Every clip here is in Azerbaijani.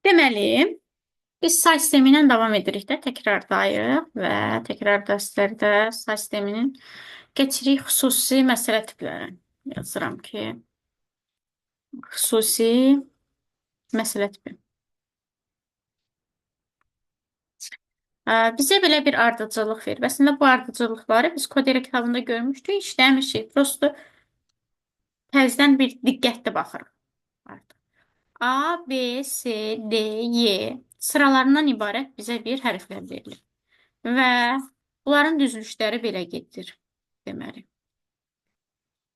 Deməli, biz say sistemi ilə davam edirik də, təkrardayıq və təkrar dərslərdə say sisteminin keçirik xüsusi məsələ tipləri. Yazıram ki, xüsusi məsələ tipi. Bizə belə bir ardıcıllıq verir. Əslində bu ardıcıllıqları biz Kodera kitabında görmüşdük, işləmişik. Prosto təzədən bir diqqətli baxırıq artıq. A, B, C, D, Y sıralarından ibarət bizə bir hərflər verilir. Və bunların düzülüşləri belə gedir. Deməli.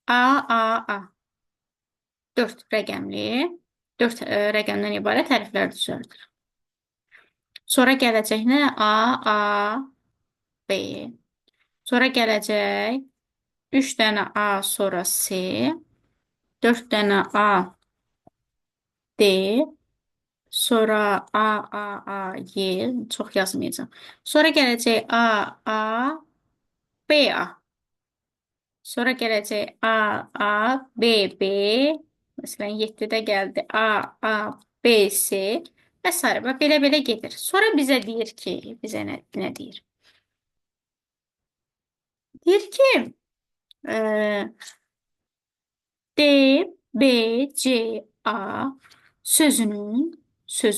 A, A, A. 4 rəqəmli, 4 rəqəmdən ibarət hərflər düzəldir. Sonra gələcək nə? A, A, B. Sonra gələcək 3 dənə A, sonra C. 4 dənə A, D. Sonra A, A, A, Y. Çox yazmayacağım. Sonra gələcək A, A, B, A. Sonra gələcək A, A, B, B. Məsələn, 7-də gəldi A, A, B, C və s. Və belə-belə gedir. Sonra bizə deyir ki, bizə nə deyir? Deyir ki, D, B, C, A sözünün sıra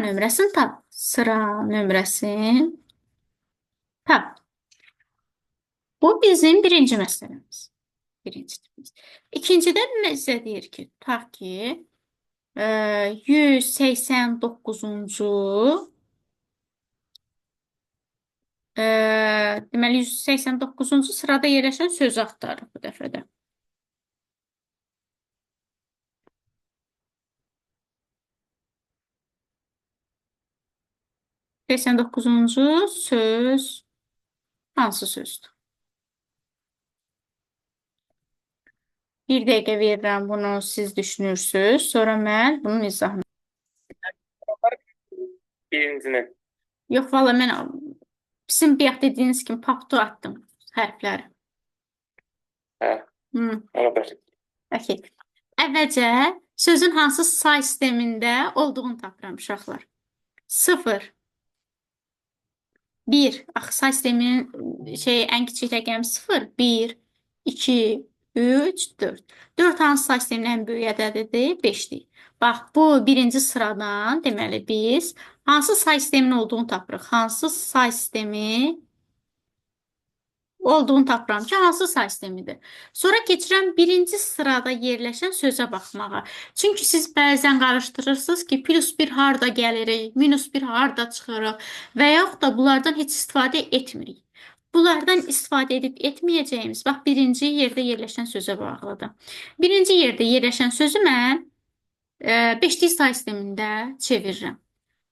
nömrəsini tap. Sıra nömrəsini tap. Bu bizim birinci məsələmiz. Birinci tipimiz. İkincidə bizə deyir ki, tutaq ki, 189-cu deməli 189-cu sırada yerləşən sözü axtarırıq bu dəfədə. 89-cu söz hansı sözdür? Bir dəqiqə verirəm bunu, siz düşünürsünüz. Sonra mən bunun izahını. Birincini. Yox, valla mən bizim bayaq dediyiniz kimi paptu atdım hərfləri. Hə, ona bəs. Okey. Əvvəlcə sözün hansı say sistemində olduğunu tapıram uşaqlar. 0, 1. Axı say sisteminin ən kiçik rəqəm 0, 1, 2, 3, 4. 4 hansı say sisteminin ən böyük ədədidir? 5-dir. Bax, bu birinci sıradan deməli biz hansı say sistemin olduğunu tapırıq. Hansı say sistemi olduğunu tapıram ki, hansı say sistemidir. Sonra keçirəm birinci sırada yerləşən sözə baxmağa. Çünki siz bəzən qarışdırırsınız ki, +1 harda gəlirik, -1 harda çıxırıq və yaxud da bunlardan heç istifadə etmirik. Bunlardan istifadə edib etməyəcəyimiz, bax, birinci yerdə yerləşən sözə bağlıdır. Birinci yerdə yerləşən sözü mən 5-lik say sistemində çevirirəm.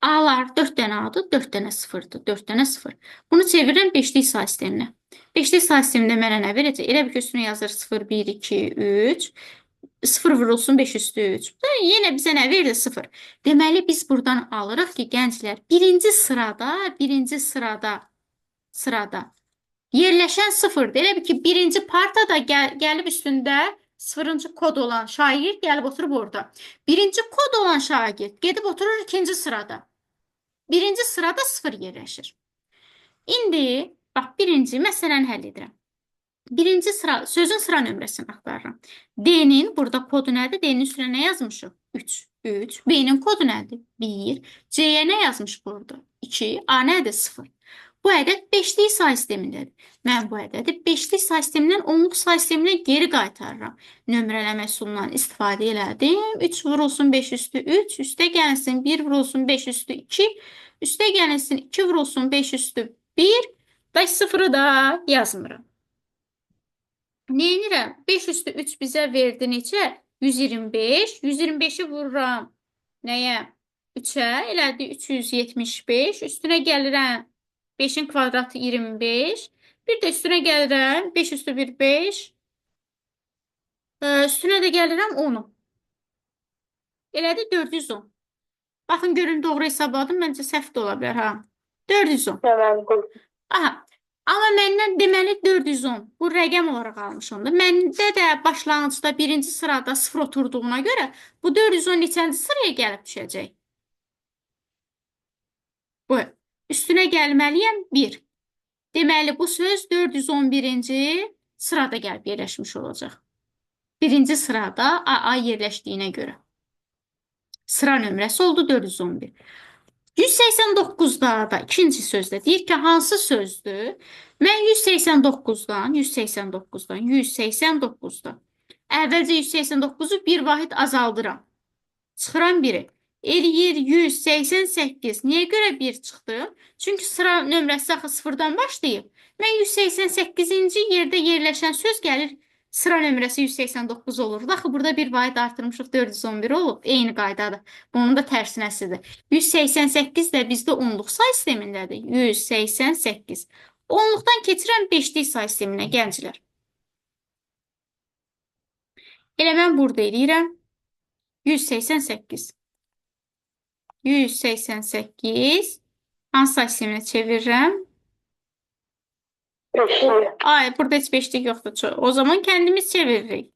A'lar 4 dənə A'dır, 4 dənə 0-dır, 4 dənə 0. Bunu çevirirəm 5-lik say sisteminə. 5-lik say sistemində mənə nə verəcək? Elə bir ki, üstünə yazır 0, 1, 2, 3. 0 vurulsun 5 üstü 3. Yenə bizə nə verir? 0. Deməli, biz buradan alırıq ki, gənclər, birinci sırada yerləşən 0-dır. Elə bir ki, birinci partada gəlib üstündə 0-cı kod olan şagird gəlib oturub orada. Birinci kod olan şagird gedib oturur ikinci sırada. Birinci sırada 0 yerləşir. İndi, bax, birinci məsələni həll edirəm. Birinci sıra, sözün sıra nömrəsini axtarıram. D'nin burada kodu nədir? D'nin üstünə nə yazmışıq? 3. B'nin kodu nədir? 1. C'yə nə yazmış burada? 2. A nədir? 0. Bu ədəd 5-lik say sistemindədir. Mən bu ədədi 5-lik say sistemindən 10-luq say sisteminə geri qaytarıram. Nömrələmə üsulundan istifadə elədim. 3 vurulsun 5 üstü 3. Üstə gəlsin 1 vurulsun 5 üstü 2. Üstə gəlsin 2 vurulsun 5 üstü 1. Və 0-ı da yazmıram. Neyinirəm? 5 üstü 3 bizə verdi neçə? 125. 125-i vururam. Nəyə? 3-ə. Elədi 375. Üstünə gəlirəm. 5-in kvadratı 25. Bir də üstünə gəlirəm. 5 üstü 1, 5. Üstünə də gəlirəm 10-u. Elədi 410. Baxın, görün, doğru hesabladım. Məncə səhv də ola bilər, ha. 410. Tamam. Aha. Amma məndən deməli 410. Bu rəqəm olaraq almışam da. Məndə də başlanğıcda birinci sırada 0 oturduğuna görə bu 410 neçənci sıraya gəlib düşəcək? Bu. Üstünə gəlməliyəm 1. Deməli bu söz 411-ci sırada gəlib yerləşmiş olacaq. Birinci sırada AA yerləşdiyinə görə. Sıra nömrəsi oldu 411. 189'da da ikinci sözdə deyir ki, hansı sözdür? Mən 189'dan əvvəlcə 189'u bir vahid azaldıram. Çıxıram 1-i. Eləyir 188. Niyə görə 1 çıxdı? Çünki sıra nömrəsi axı 0-dan başlayıb. Mən 188-ci yerdə yerləşən söz gəlir sıra nömrəsi 189 olur. Axı burada bir vahid artırmışıq 411 olub. Eyni qaydadır. Bunun da tərsinəsidir. 188 də bizdə onluq say sistemindədir. 188. Onluqdan keçirəm 5'lik say sisteminə gənclər. Elə mən burada eləyirəm 188. 188. Hansı say sisteminə çevirirəm? Ay, burada heç 5'lik yoxdur. O zaman kendimiz çeviririk.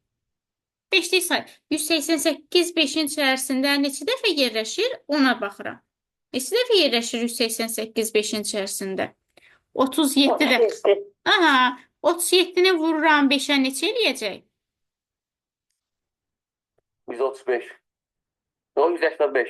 5'lik say. 188 5'in içərisində neçə dəfə yerləşir? Ona baxıram. Neçə dəfə yerləşir 188 5'in içərisində? 37 dəfə. Aha, 37'ni vururam 5'ə neçə eləyəcək? 135. Doğru 185.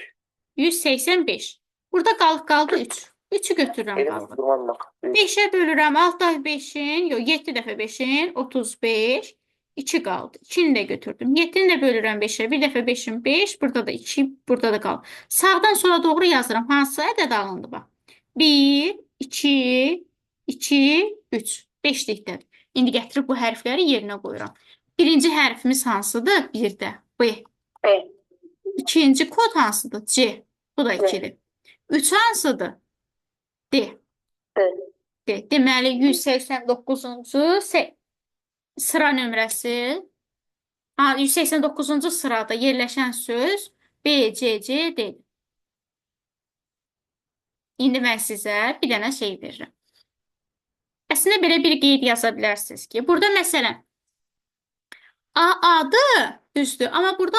185. Burada qaldı 3. 3'ü götürürəm qalığı. 5'ə bölürəm. Alt dəfə 5'in, yox 7 dəfə 5'in 35. 2 qaldı. 2'ni də götürdüm. 7'ni də bölürəm 5'ə. Bir dəfə 5'in 5. Burada da 2. Burada da qaldı. Sağdan sola doğru yazıram. Hansı ədəd alındı bax. 1, 2, 2, 3. 5'likdədir. İndi gətirib bu hərfləri yerinə qoyuram. Birinci hərfimiz hansıdır? 1'də. B. İkinci kod hansıdır? C. Bu da 2'dir. 3 hansıdır? D. Deməli 189-cu sıra nömrəsi 189-cu sırada yerləşən söz B, C, C, D. İndi mən sizə bir dənə şey verirəm. Əslində belə bir qeyd yaza bilərsiniz ki, burada məsələn A-adır, düzdür. Amma burada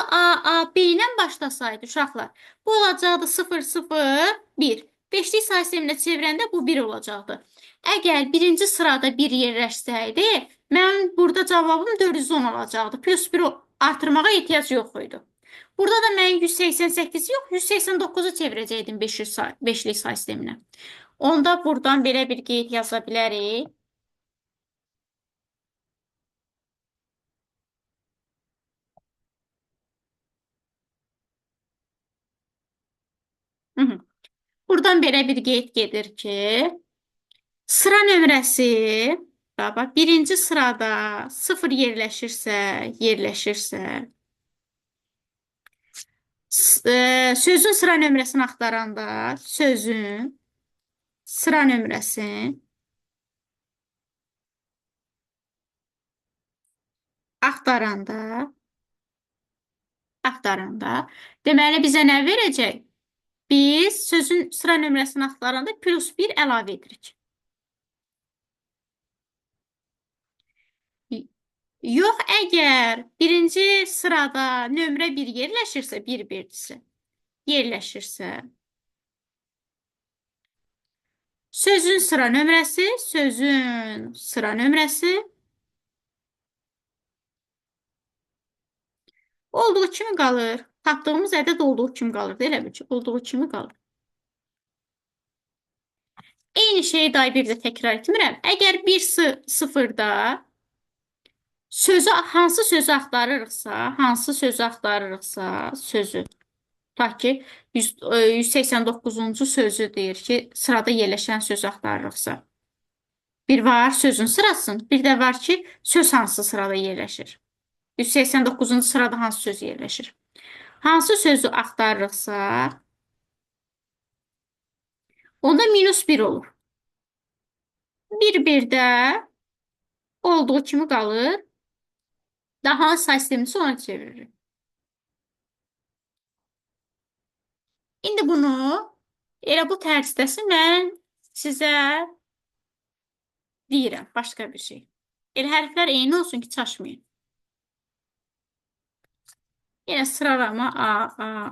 A-B ilə başlasaydı uşaqlar, bu olacaqdı 0, 0, 1. 5'lik say sisteminə çevirəndə bu 1 olacaqdı. Əgər birinci sırada 1 yerləşsəydi, mən burada cavabım 410 olacaqdı. Plus 1 artırmağa ehtiyac yox idi. Burada da mən 188 yox, 189'u çevirəcəkdim 5'lik say sisteminə. Onda buradan belə bir qeyd yaza bilərik. Buradan belə bir qeyd gedir ki, sıra nömrəsi, bax, birinci sırada 0 yerləşirsə, sözün sıra nömrəsini axtaranda, sözün sıra nömrəsi axtaranda, deməli bizə nə verəcək? Biz sözün sıra nömrəsini axtaranda plus 1 əlavə edirik. Yox, əgər birinci sırada nömrə 1 yerləşirsə, 1-1'si yerləşirsə, sözün sıra nömrəsi olduğu kimi qalır. Tapdığımız ədəd olduğu kimi qalır. Elə bil ki, olduğu kimi qalır. Eyni şeyi daha bir də təkrar etmirəm. Əgər 1 0-da hansı sözü axtarırıqsa, sözü. Ta ki 189-cu sözü deyir ki, sırada yerləşən sözü axtarırıqsa. Bir var sözün sırasın, bir də var ki, söz hansı sırada yerləşir. 189-cu sırada hansı söz yerləşir. Hansı sözü axtarırıqsa, onda minus 1 olur. 1-1'də olduğu kimi qalır. Daha say sistemini ona çeviririk. İndi bunu elə bu tərsdəsi mən sizə deyirəm, başqa bir şey. Elə hərflər eyni olsun ki, çaşmayın. Yenə sıralama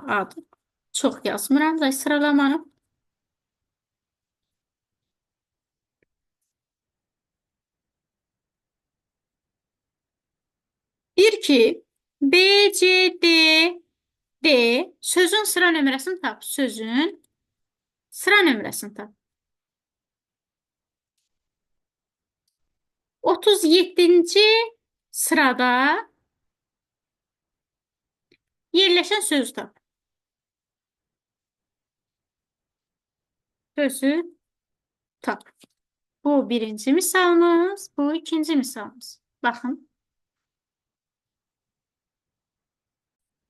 A'dır. Çox yazmıram da sıralamanı. Deyir ki, B, C, D sözün sıra nömrəsini tap. Sözün sıra nömrəsini tap. 37-ci sırada yerləşən sözü tap. Sözü tap. Bu birinci misalımız, bu ikinci misalımız. Baxın.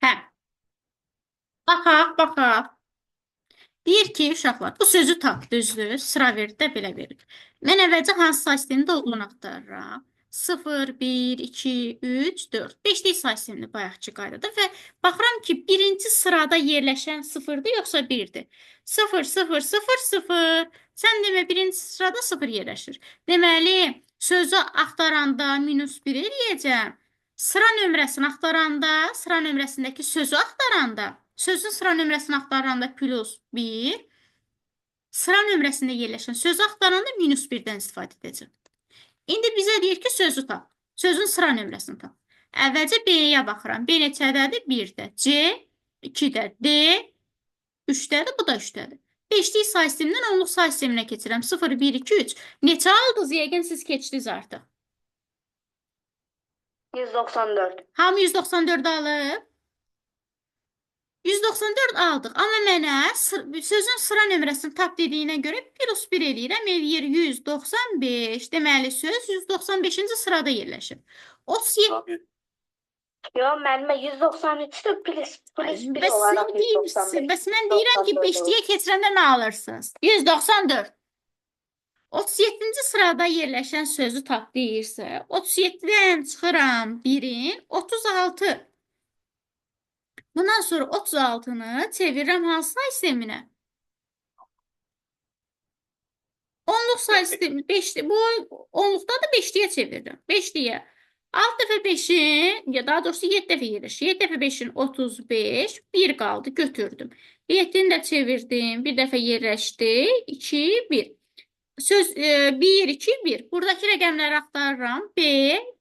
Hə, baxaq. Deyir ki, uşaqlar, bu sözü tap, düzdür, sıra verir də belə verir. Mən əvvəlcə hansı say sistemində olduğunu axtarıram. 0, 1, 2, 3, 4. 5-lik say sistemini bayaqçı qaydada və baxıram ki, birinci sırada yerləşən 0-dır, yoxsa 1-dir. 0, 0, 0, 0. Sən demə, birinci sırada 0 yerləşir. Deməli, sözü axtaranda -1 eləyəcəm. Sıra nömrəsini axtaranda, sıra nömrəsindəki sözü axtaranda, sözün sıra nömrəsini axtaranda +1, sıra nömrəsində yerləşən sözü axtaranda -1-dən istifadə edəcəm. İndi bizə deyir ki, sözü tap. Sözün sıra nömrəsini tap. Əvvəlcə B-yə baxıram. B neçədədir? 1-də. C 2-də. D 3-dədir. Bu da 3-dədir. 5-lik say sistemindən 10-luq say sisteminə keçirəm. 0, 1, 2, 3. Neçə aldınız? Yəqin siz keçdiniz artıq. 194. Hamı 194 alıb? 194 aldıq. Amma mənə sözün sıra nömrəsini tap dediyinə görə +1 eləyirəm. Eləyir 195. Deməli, söz 195-ci sırada yerləşir. 37... Yo, mənimə 193'tü plus 1 Bəs olarak sən deyirsən, 195. bəs mən deyirəm ki, 5-liyə keçirəndə nə alırsınız? 194. 37-ci sırada yerləşən sözü tap deyirsə, 37-dən çıxıram 1-in 36. Bundan sonra 36-nı çevirirəm hansı say sisteminə? 10-luq say sistemi 5-li. Bu 10-luqda da 5-liyə çevirirəm. 5-liyə. 6 dəfə 5-in, ya daha doğrusu 7 dəfə yerləşir. 7 dəfə 5-in 35, 1 qaldı, götürdüm. 7-ni də çevirdim, bir dəfə yerləşdi, 2, 1. Söz 1, 2, 1. Buradakı rəqəmləri axtarıram. B,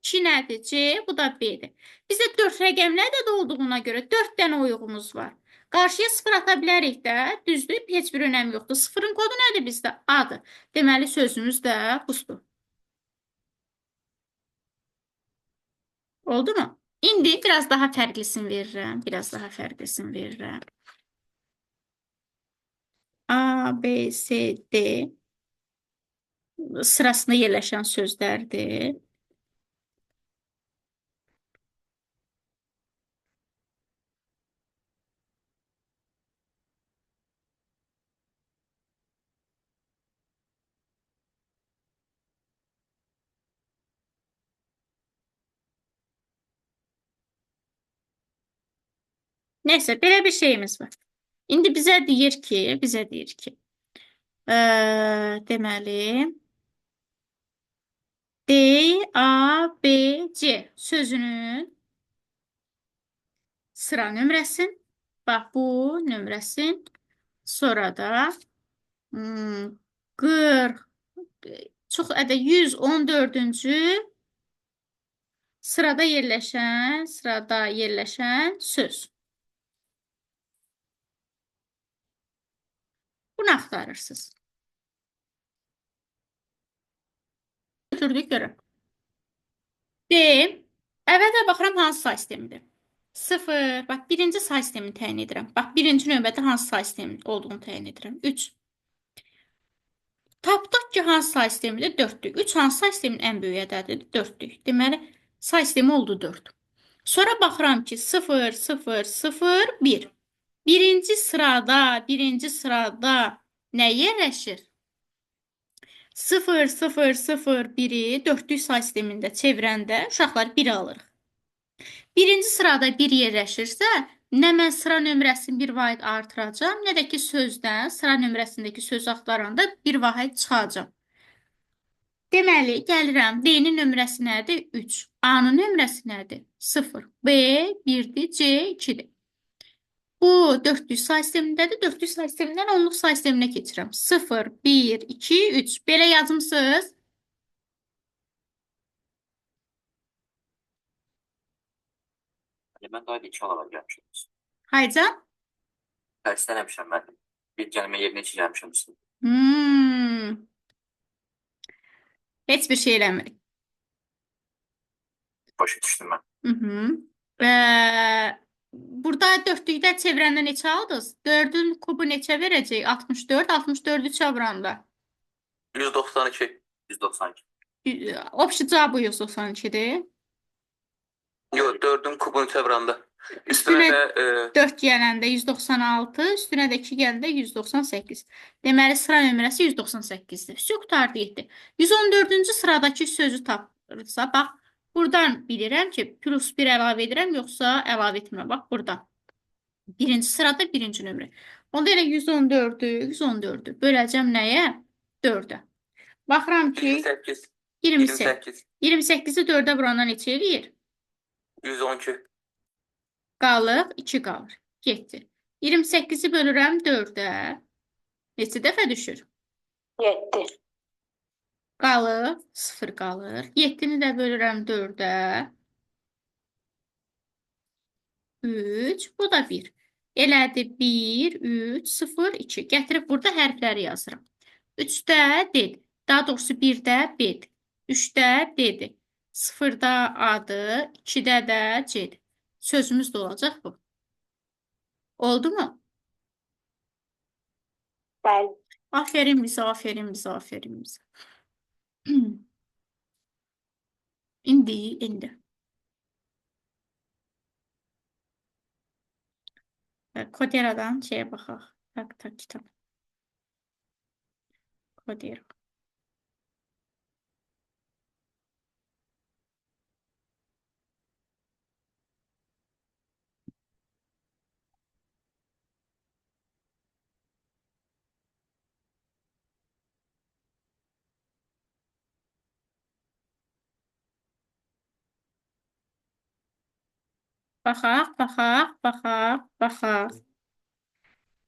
2 nədir? C, bu da B-dir. Bizdə 4 rəqəmlər də olduğuna görə 4 dənə oyuğumuz var. Qarşıya 0 ata bilərik də, düzdür? Heç bir önəmi yoxdur. 0-ın kodu nədir bizdə? A-dır. Deməli, sözümüz də budur. Oldu mu? İndi biraz daha fərqlisini verirəm. Biraz daha fərqlisini verirəm. A, B, C, D sırasında yerləşən sözlərdir. Neyse, belə bir şeyimiz var. İndi bizə deyir ki, deməli, D, A, B, C sözünün sıra nömrəsin. Bax, bu nömrəsin. Sonra da 40, çox ədə 114-cü sırada yerləşən söz. Bunu axtarırsınız. Götürdük görə. D, əvvəldə baxıram hansı say sistemidir. 0, bax, birinci say sistemini təyin edirəm. Bax, birinci növbədə hansı say sistemi olduğunu təyin edirəm. 3. Tapdıq ki, hansı say sistemidir? 4'dür. 3 hansı say sistemin ən böyük ədədidir? 4'dür. Deməli, say sistemi oldu 4. Sonra baxıram ki, 0, 0, 0, 1. Birinci sırada nə yerləşir? 0, 0, 0, 1'i 4'lük say sistemində çevirəndə uşaqlar 1 alırıq. Birinci sırada 1 yerləşirsə, nə mən sıra nömrəsini 1 vahid artıracam, nə də ki sözdən sıra nömrəsindəki söz axtaranda 1 vahid çıxacam. Deməli, gəlirəm. D-nin nömrəsi nədir? 3. A-nın nömrəsi nədir? 0. B 1-dir, C 2-dir. Bu dördlük say sistemindədir. Dördlük say sistemindən onluq say sisteminə keçirəm. 0, 1, 2, 3. Belə yazmısınız? Mən daha 2 olaraq gəlmişəm. Haycan? Tərslənəmişəm mən. Bir gəlmə yerinə 2 gəlmişəm üstüne. Heç bir şey eləmirik. Başa düşdüm mən. Hı -hı. Burada dörtlükdə çevirəndə neçə aldınız? 4-ün kubu neçə verəcək? 64. 64-ü çevirəndə. 192. 192. Opşi cavabı 192-dir. Yox, 4-ün kubunu çevirəndə. Üstünə Üstünə də 4 gələndə 196, üstünə də 2 gələndə 198. Deməli, sıra nömrəsi 198-dir. Üstü qutardı, getdi. 114-cü sıradakı sözü tapırsa, bax, buradan bilirəm ki, plus 1 əlavə edirəm, yoxsa əlavə etmirəm. Bax, burada. Birinci sırada birinci nömrə. Onda elə 114-ü böləcəm nəyə? 4-ə. Baxıram ki, 28. 28. 28-i 4-ə vuranda neçə eləyir? 112. Qalır, 2 qalır. 7. 28-i bölürəm 4-ə. Neçə dəfə düşür? 7. Qalır, 0 qalır. 7-ni də bölürəm 4-ə. 3, bu da 1. Elədi 1, 3, 0, 2. Gətirib burada hərfləri yazıram. 3-də D-dir. Daha doğrusu 1-də B-dir. 3-də D-dir. 0-da A-dır. 2-də də C-dir. Sözümüz də olacaq bu. Oldu mu? Bəli. Aferin bizə, aferin bizə, aferin bizə. İndi. Koderadan şeye baxaq. Tak, kitab. Kodera. Baxaq.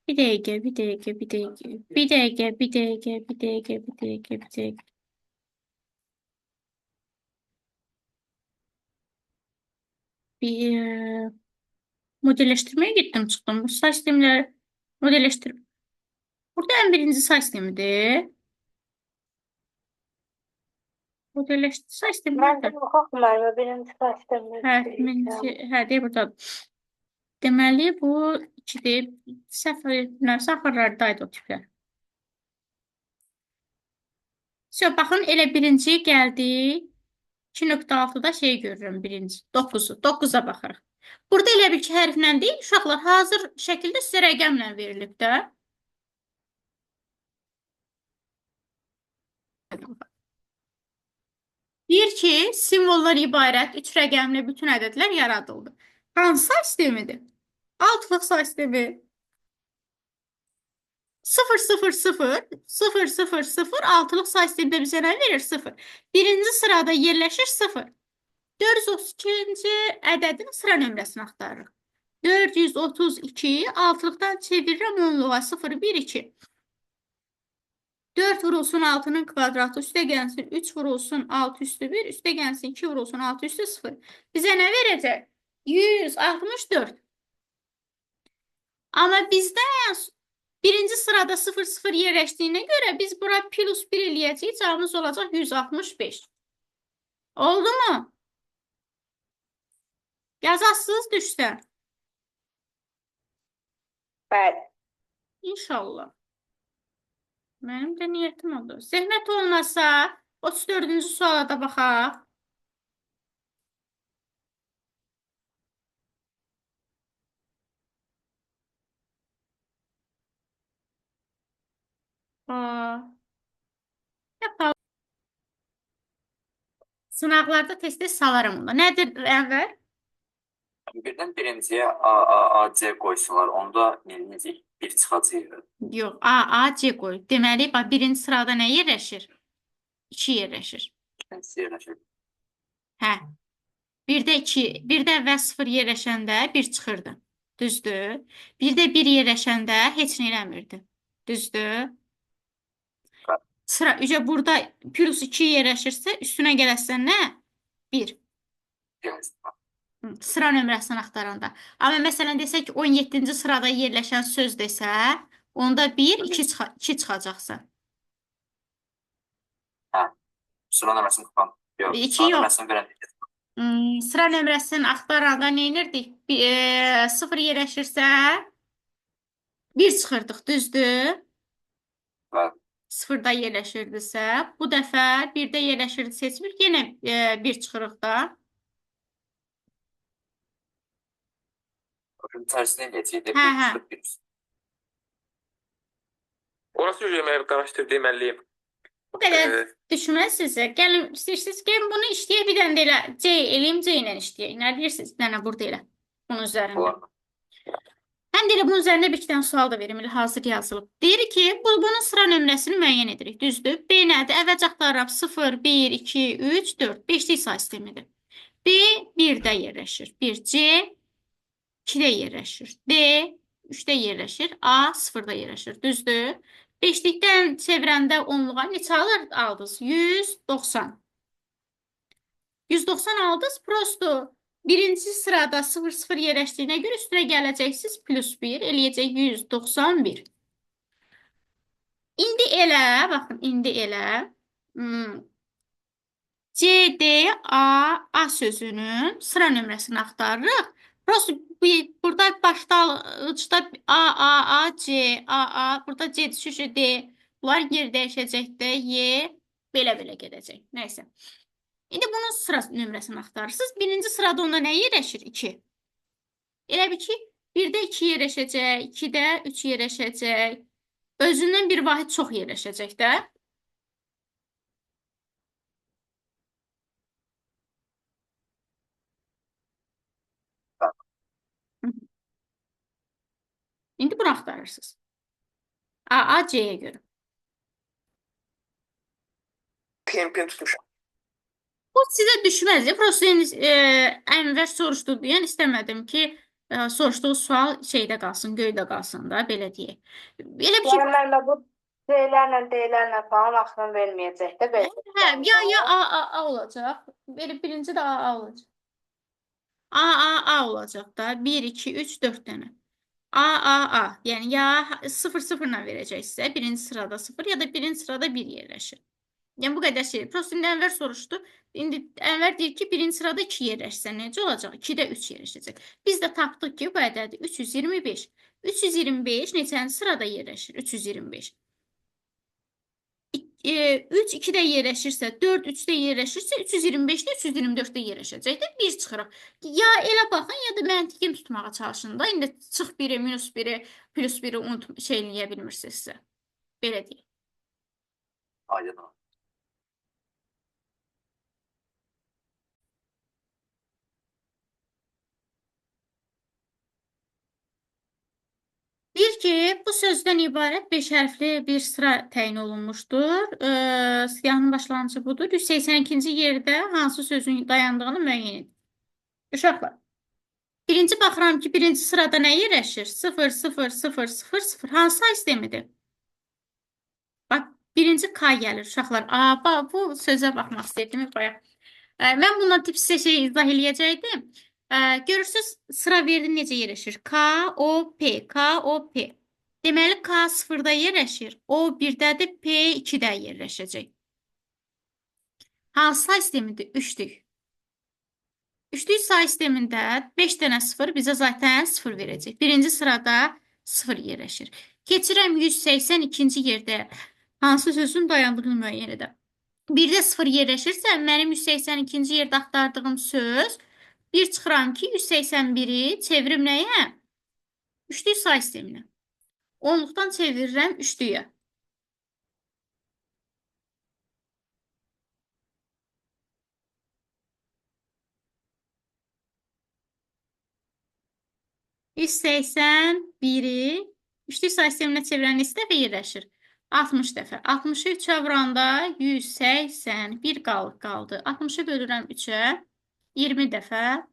Bir dəqiqə. Bir modelləşdirməyə getdim, çıxdım. Bu say sistemləri modelləşdir. Burada ən birinci say sistemidir. Modelləşdir say sistemi Mən nədir? də baxaq müəllimə birinci sistemdə. Deyir burada. Deməli, bu 2-dir. Səfərlərdəydi o tiplər. Baxın, elə birinci gəldi. 2.6-da şey görürəm birinci. 9-u. 9-a baxırıq. Burada elə bir ki, hərflə deyil, uşaqlar hazır şəkildə sizə rəqəmlə verilib də. Deyir ki, simvollar ibarət 3 rəqəmli bütün ədədlər yaradıldı. Hansı say sistemidir? Altlıq say sistemi. 0, 0, 0, 0, 0, 0, altılıq say sistemində bizə nə verir? 0. Birinci sırada yerləşir 0. 432-ci ədədin sıra nömrəsini axtarırıq. 432, altılıqdan çevirirəm onluğa 0, 1, 2. 4 vurulsun 6-nın kvadratı, üstə gəlsin 3 vurulsun 6 üstü 1, üstə gəlsin 2 vurulsun 6 üstü 0. Bizə nə verəcək? 164. Amma bizdə birinci sırada 0, 0 yerləşdiyinə görə biz bura plus 1 eləyəcəyik. Cavabımız olacaq 165. Oldu mu? Yazasınız düşsən. Bəli. İnşallah. Mənim də niyyətim oldu. Zəhmət olmasa 34-cü suala da baxaq. Yapalım. Sınaqlarda tez-tez salaram onda. Nədir Ənvər? Birdən birinciyə AAC qoysalar, onda necə bir çıxacaq? Yox, A, C qoy. Deməli, birinci sırada nə yerləşir? 2 yerləşir. İkincisi yerləşir. Hə. 1-də 2, 1-də əvvəl 0 yerləşəndə 1 çıxırdı. Düzdür? 1-də 1 yerləşəndə heç nə eləmirdi. Düzdür? Sıra ücə burada plus 2 yerləşirsə, üstünə gələsən nə? 1. Gəlsin. Sıra nömrəsini axtaranda. Amma məsələn desək ki, 17-ci sırada yerləşən söz desə, onda 1, 2 çıxacaqsa. Hə. Sıra nömrəsini tutan. Yox. 2 Sıra yox. nömrəsini verən. Sıra nömrəsini axtaranda nə edirdik? 0 yerləşirsə 1 çıxırdıq, düzdür? Bəli. 0-da yerləşirdisə, bu dəfə 1-də yerləşirdi seçmir, yenə 1 çıxırıq da. Bakın tersine eləyəcək. Hə, hə. Orası yüzməyə qarışdır deməliyim. Bu qədər düşünməsiniz. Gəlin, istəyirsiniz ki, bunu işləyə bir dənə də elə C eləyim, C ilə işləyək. Nə deyirsiniz? Bir dənə burada elə. Bunun üzərində. Olar mı? Həm də elə bunun üzərində bir iki dənə sual da verim. Elə hazır yazılıb. Deyir ki, bunun sıra nömrəsini müəyyən edirik. Düzdür? B nədir? Əvvəlcə axtarıram. 0, 1, 2, 3, 4. 5-lik say sistemidir. B 1-də yerləşir. 1, C 2-də yerləşir. D 3-də yerləşir. A 0-da yerləşir. Düzdür? 5-likdən çevirəndə 10-luğa neçə aldınız? 190. 190 aldınız. Prosto birinci sırada 0-0 yerləşdiyinə görə üstünə gələcəksiniz. Plus 1 eləyəcək 191. İndi elə, baxın, indi elə. C, D, A sözünün sıra nömrəsini axtarırıq. Prosto burada başlanğıcda A, C, A, burada C düşüşü D. Bunlar yer dəyişəcəkdə Y belə-belə gedəcək. Nəysə. İndi bunun sıra nömrəsini axtarırsınız. Birinci sırada onda nə yerləşir? 2. Elə bir ki, 1-də 2 yerləşəcək, 2-də 3 yerləşəcək. Özündən bir vahid çox yerləşəcək də. İndi bunu axtarırsınız. A, C-yə görə. PNP tutmuşam. Bu sizə düşməz. Prosto Ənvər soruşdu deyən istəmədim ki, soruşduğu sual şeydə qalsın, göydə qalsın da, belə deyək. Elə bir şey. Yəni mən də bu D-lərlə, D-lərlə falan axırını verməyəcək də belə. Hə, ya A olacaq. Belə birinci də A olacaq. A olacaq da. 1, 2, 3, 4 dənə. A. Yəni ya 0-0 ilə verəcəksə, birinci sırada 0 ya da birinci sırada 1 yerləşir. Yəni bu qədər şey. Prosto indi Ənvər soruşdu. İndi Ənvər deyir ki, birinci sırada 2 yerləşsə necə olacaq? 2-də 3 yerləşəcək. Biz də tapdıq ki, bu ədədi 325. 325 neçənci sırada yerləşir? 325. 3 2-də yerləşirsə, 4 3-də yerləşirsə, 325-də 324-də yerləşəcəkdir. 1 çıxırıq. Ya elə baxın, ya da məntiqin tutmağa çalışın da. İndi çıx 1-i, minus 1-i, plus 1-i şey eləyə bilmirsinizsə. Belə deyək. Aydın. Deyir ki, bu sözdən ibarət 5 hərfli bir sıra təyin olunmuşdur. Siyahının başlanğıcı budur. 182-ci yerdə hansı sözün dayandığını müəyyən edin. Uşaqlar, birinci baxıram ki, birinci sırada nə yerləşir? 0, 0, 0, 0, 0. Hansı say sistemidir? Bax, birinci K gəlir uşaqlar. Bu sözə baxmaq istəyirdim. Mən bundan tip sizə şey izah eləyəcəkdim. Görürsünüz, sıra verdi necə yerləşir? K, O, P, K, O, P. Deməli, K 0-da yerləşir. O 1-dədir, P 2-də yerləşəcək. Hansı say sistemidir? 3-lük. 3-lük say sistemində 5 dənə 0 bizə zaten 0 verəcək. Birinci sırada 0 yerləşir. Keçirəm 182-ci yerdə hansı sözün dayandığını müəyyən edəm. 1-də 0 yerləşirsə, mənim 182-ci yerdə axtardığım söz 1 çıxıram ki, 181-i çevirim nəyə? 3-lük say sisteminə. 10-luqdan çevirirəm 3-lüyə. %81-i 3-lük say sisteminə çevirən neçə dəfə yerləşir? 60 dəfə. 60-ı 3-ə vuranda 180. Bir qaldı. 60-ı bölürəm 3-ə. 20 dəfə.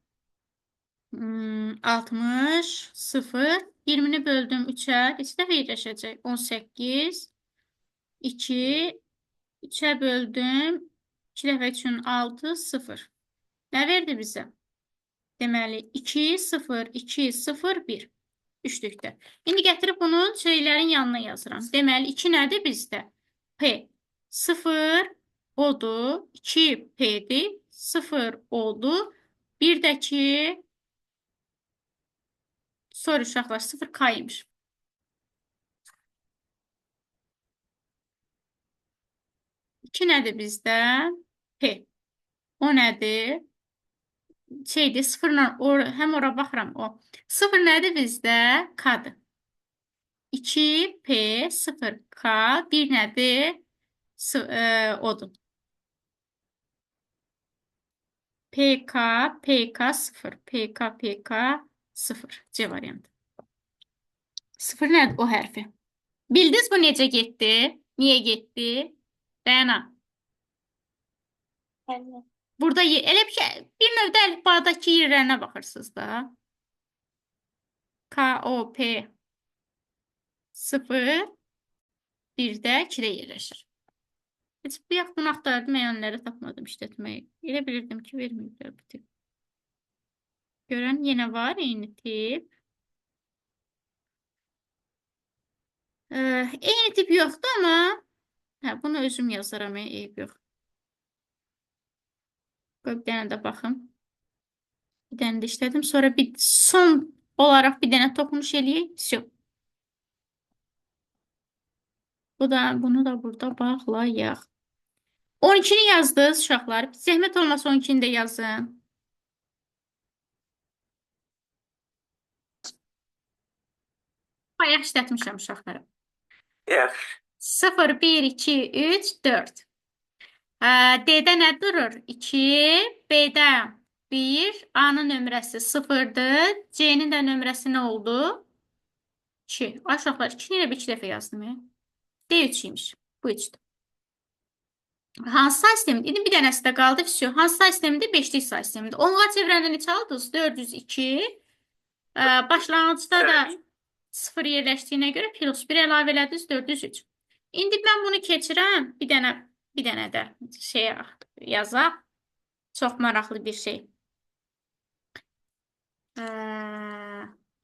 60, 0. 20-ni böldüm 3-ə. Neçə dəfə yerləşəcək? 18, 2, 3-ə böldüm. 2 dəfə üçün 6, 0. Nə verdi bizə? Deməli, 2, 0, 2, 0, 1. Üçlükdə. İndi gətirib bunun şeylərin yanına yazıram. Deməli, 2 nədir bizdə? P. 0 odur. 2 P'dir. 0 oldu. Bir də ki, sorry uşaqlar, 0 K'ymış. İki nədir bizdə? P. O nədir? Şeydir, 0-la həm ora baxıram o. 0 nədir bizdə? K'dır. 2P 0K bir nədir? Odur. PK PK 0 PK PK 0 C variantı. 0 nədir o hərfi? Bildiniz bu necə getdi? Niyə getdi? Rəna. Evet. Burada elə bir şey, bir növdə əlifbadakı yerlərinə baxırsınız da. K O P 0 1-də 2-də yerləşir. Heç bu yaxın axtardım, əyənləri tapmadım işlətməyi. Elə bilirdim ki, verməyiblər bu tip. Görən yenə var, eyni tip. Eyni tip yoxdur, amma bunu özüm yazaram, eyb yox. Bir dənə də baxım. Bir dənə də işlədim. Sonra bir son olaraq bir dənə toxunuş eləyək. Всё. Bunu da burada bağlayaq. 12-ni yazdınız uşaqlar. Zəhmət olmasa 12-ni də yazın. Bayaq işlətmişəm uşaqlara. Yaxşı. 0, 1, 2, 3, 4. D-də nə durur? 2, B-də 1, A-nın nömrəsi 0-dır. C-nin də nömrəsi nə oldu? 2. Uşaqlar, 2-ni ilə 2 dəfə yazdım. D3-üymüş. Bu 3-dür. Hansı say sistemidir? İndi bir dənəsi də qaldı. Hansı say sistemidir? 5-lik say sistemidir. Onluğa çevirəndə neçə aldınız? 402. Başlanğıcda da 0 yerləşdiyinə görə plus 1 əlavə elədiniz 403. İndi mən bunu keçirəm. Bir dənə də şey yazaq. Çox maraqlı bir şey.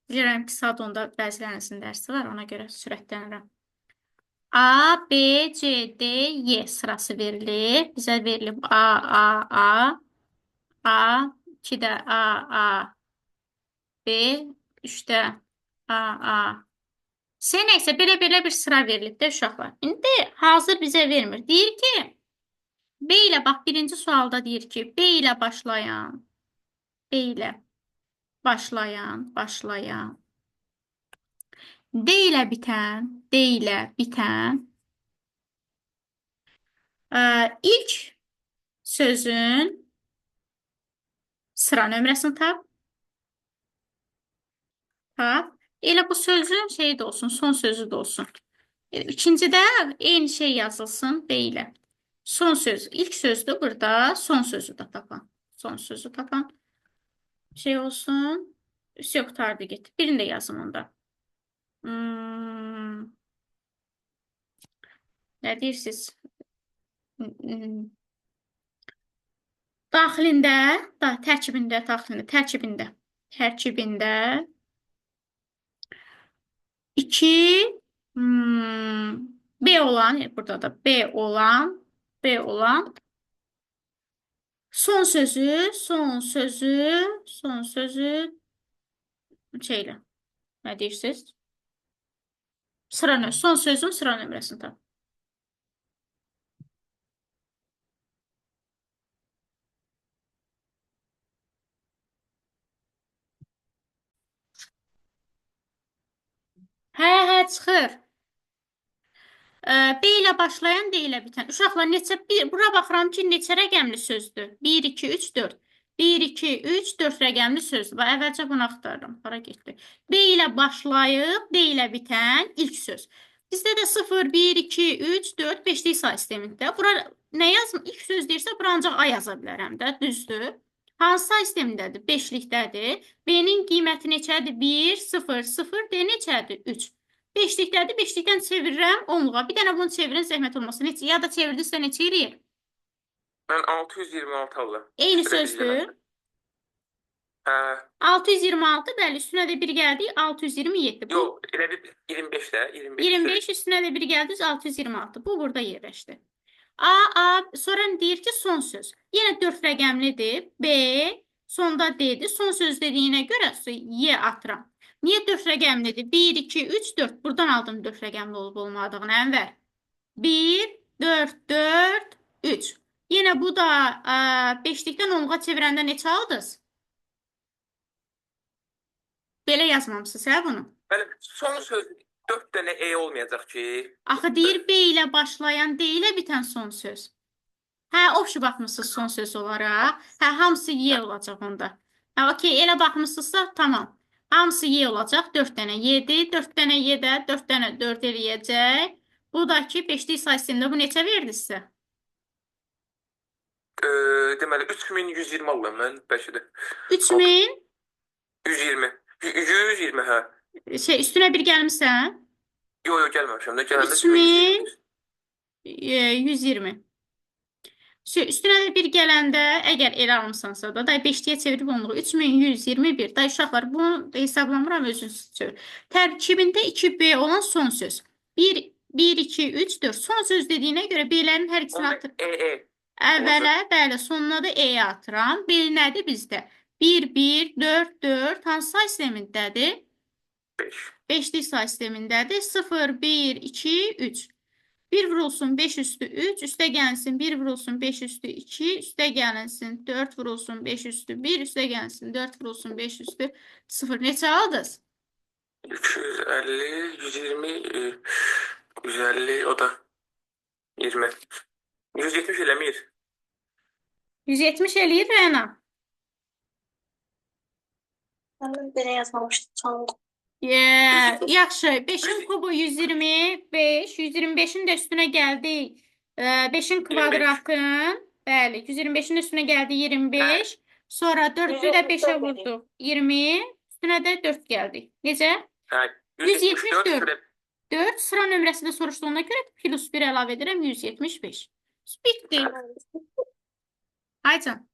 Bilirəm ki, saat 10-da bəzilərinizin dərsi var. Ona görə sürətlənirəm. A, B, C, D, Y sırası verilir. Bizə verilib A, A, A, 2-də A, A, B, 3-də A, A. C nəysə belə bir sıra verilib də uşaqlar. İndi hazır bizə vermir. Deyir ki, B ilə bax birinci sualda deyir ki, B ilə başlayan, D ilə bitən ilk sözün sıra nömrəsini tap. Elə bu sözün şeyi də olsun, son sözü də olsun. İkincidə eyni şey yazılsın B ilə. Son söz, ilk sözdür burada, son sözü də tapan. Son sözü tapan şey olsun. Yok, qutardı getdi. Birini də yazın onda. Nə deyirsiniz? Tərkibində 2 B olan, burada da B olan son sözü şeylə. Nə deyirsiniz? Son sözün sıra nömrəsini tap. Hə, çıxır. B ilə başlayan, D ilə bitən. Uşaqlar, bura baxıram ki, neçə rəqəmli sözdür? 1, 2, 3, 4. 1, 2, 3, 4 rəqəmli sözdür. Əvvəlcə bunu axtarıram. Hara getdi? B ilə başlayıb, D ilə bitən ilk söz. Bizdə də 0, 1, 2, 3, 4, 5'lik say sistemində. Bura nə yazım? İlk söz deyirsə, bura ancaq A yaza bilərəm də, düzdür? Hansı say sistemindədir? 5'likdədir. B-nin qiyməti neçədir? 1, 0, 0, D neçədir? 3. 5'likdədir. 5'likdən çevirirəm 10'luğa. Bir dənə bunu çevirin, zəhmət olmasın. Neçə, ya da çevirdirsə neçə eləyir? Ben 626 aldım. Eyni Üstüne bir sözdür. gelen. Ha, 626, bəli, üstünə də 1 gəldi, 627. Bu yok, yine bir 25 de. 25. 25 üstünə də 1 gəldi, 626. Bu burada yerləşdi. Sonra deyir ki, son söz. Yenə 4 rəqəmlidir. B, sonda D'dir. Son söz dediyinə görə Y atıram. Niyə 4 rəqəmlidir? 1, 2, 3, 4. Buradan aldım 4 rəqəmli olub olmadığını, Ənvər. 1, 4, 4, 3. Yenə bu da 5'likdən 10'luğa çevirəndə neçə aldınız? Belə yazmamısınız, hə bunu? Yani son söz 4 tane E olmayacak ki. Axı deyir B ilə başlayan, D ilə bitən son söz. Hə, opşu baxmısınız son söz olaraq. Hə, hamısı Y olacaq onda. Hə, okey, elə baxmısınızsa, tamam. Hamısı Y olacaq. 4 dənə Y'dir. 4 dənə Y-də 4 dənə 4 eləyəcək. Bu da ki, 5'lik say sistemində bu neçə verdi sizə? Deməli 3120 aldım ben belki de. 3000, 120. 120 ha. üstünə bir gəlmisən? Yo yo gelmemişim de gelende 3000, 120. Üstünə də bir gələndə, əgər elə almışsansa da, 5'liyə çevirib onluğu 3121. Day uşaqlar, bunu hesablamıram, özünüz çevir. Tərkibində 2B olan son söz. 1, 2, 3, 4. Son söz dediyinə görə B'lərin hər ikisini Onda atır. E. Əvvələ, bəli, sonuna da E-yə atıram. B nədir bizdə? 1, 1, 4, 4. Hansı say sistemindədir? 5. 5'lik say sistemindədir. 0, 1, 2, 3. 1 vurulsun 5 üstü 3, üstə gəlsin 1 vurulsun 5 üstü 2, üstə gəlsin 4 vurulsun 5 üstü 1, üstə gəlsin 4 vurulsun 5 üstü 0. Neçə aldınız? 250, 120, 150 o da 20. 170 eləmir. 170 eləyir Rəna. Ben de yazmamıştım sandım. Yaxşı. 5'in kubu 125. 125'in də üstünə gəldi. 5'in kvadratın. Bəli. 125'in üstünə gəldi 25. Sonra 4'ü də 5'ə vurduq. 20. Üstünə də 4 gəldi. Necə? Ha, 174. 174. 4 sıra nömrəsi də soruşduğuna görə plus 1 əlavə edirəm 175. Bitdi. Aycan.